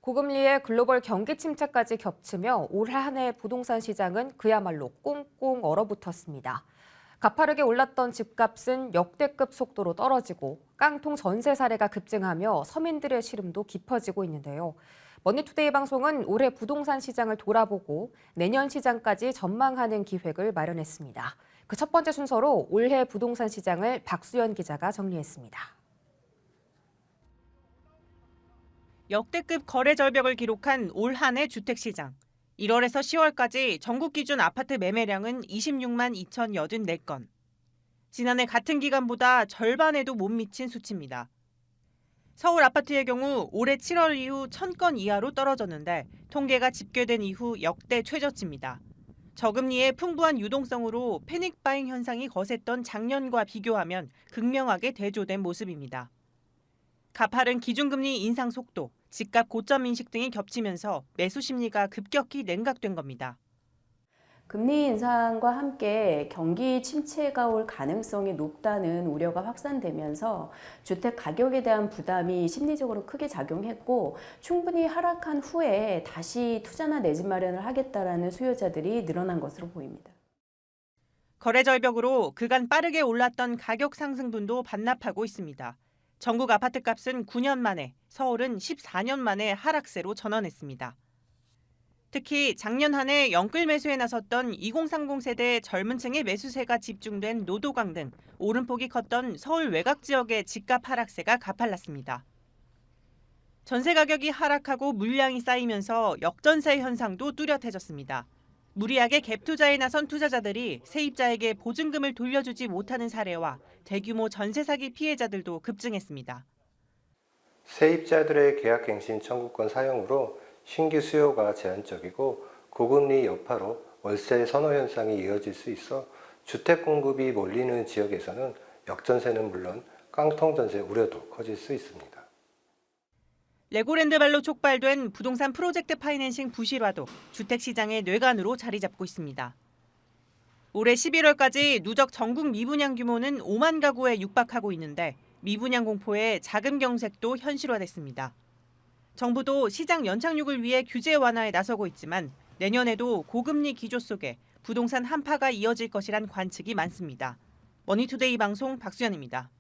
고금리에 글로벌 경기 침체까지 겹치며 올 한 해 부동산 시장은 그야말로 꽁꽁 얼어붙었습니다. 가파르게 올랐던 집값은 역대급 속도로 떨어지고 깡통 전세 사례가 급증하며 서민들의 시름도 깊어지고 있는데요. 머니투데이 방송은 올해 부동산 시장을 돌아보고 내년 시장까지 전망하는 기획을 마련했습니다. 그 첫 번째 순서로 올해 부동산 시장을 박수연 기자가 정리했습니다. 역대급 거래 절벽을 기록한 올 한 해 주택시장. 1월에서 10월까지 전국 기준 아파트 매매량은 26만 2,084건. 지난해 같은 기간보다 절반에도 못 미친 수치입니다. 서울 아파트의 경우 올해 7월 이후 1,000건 이하로 떨어졌는데 통계가 집계된 이후 역대 최저치입니다. 저금리의 풍부한 유동성으로 패닉 바잉 현상이 거셌던 작년과 비교하면 극명하게 대조된 모습입니다. 가파른 기준금리 인상 속도, 집값 고점 인식 등이 겹치면서 매수 심리가 급격히 냉각된 겁니다. 금리 인상과 함께 경기 침체가 올 가능성이 높다는 우려가 확산되면서 주택 가격에 대한 부담이 심리적으로 크게 작용했고 충분히 하락한 후에 다시 투자나 내 집 마련을 하겠다라는 수요자들이 늘어난 것으로 보입니다. 거래 절벽으로 그간 빠르게 올랐던 가격 상승분도 반납하고 있습니다. 전국 아파트값은 9년 만에, 서울은 14년 만에 하락세로 전환했습니다. 특히 작년 한 해 영끌 매수에 나섰던 2030 세대의 젊은 층의 매수세가 집중된 노도강 등 오름폭이 컸던 서울 외곽 지역의 집값 하락세가 가팔랐습니다. 전세 가격이 하락하고 물량이 쌓이면서 역전세 현상도 뚜렷해졌습니다. 무리하게 갭 투자에 나선 투자자들이 세입자에게 보증금을 돌려주지 못하는 사례와 대규모 전세 사기 피해자들도 급증했습니다. 세입자들의 계약갱신 청구권 사용으로 신규 수요가 제한적이고 고금리 여파로 월세 선호 현상이 이어질 수 있어 주택 공급이 몰리는 지역에서는 역전세는 물론 깡통 전세 우려도 커질 수 있습니다. 레고랜드 발로 촉발된 부동산 프로젝트 파이낸싱 부실화도 주택시장의 뇌관으로 자리 잡고 있습니다. 올해 11월까지 누적 전국 미분양 규모는 5만 가구에 육박하고 있는데 미분양 공포에 자금 경색도 현실화됐습니다. 정부도 시장 연착륙을 위해 규제 완화에 나서고 있지만 내년에도 고금리 기조 속에 부동산 한파가 이어질 것이란 관측이 많습니다. 머니투데이 방송 박수연입니다.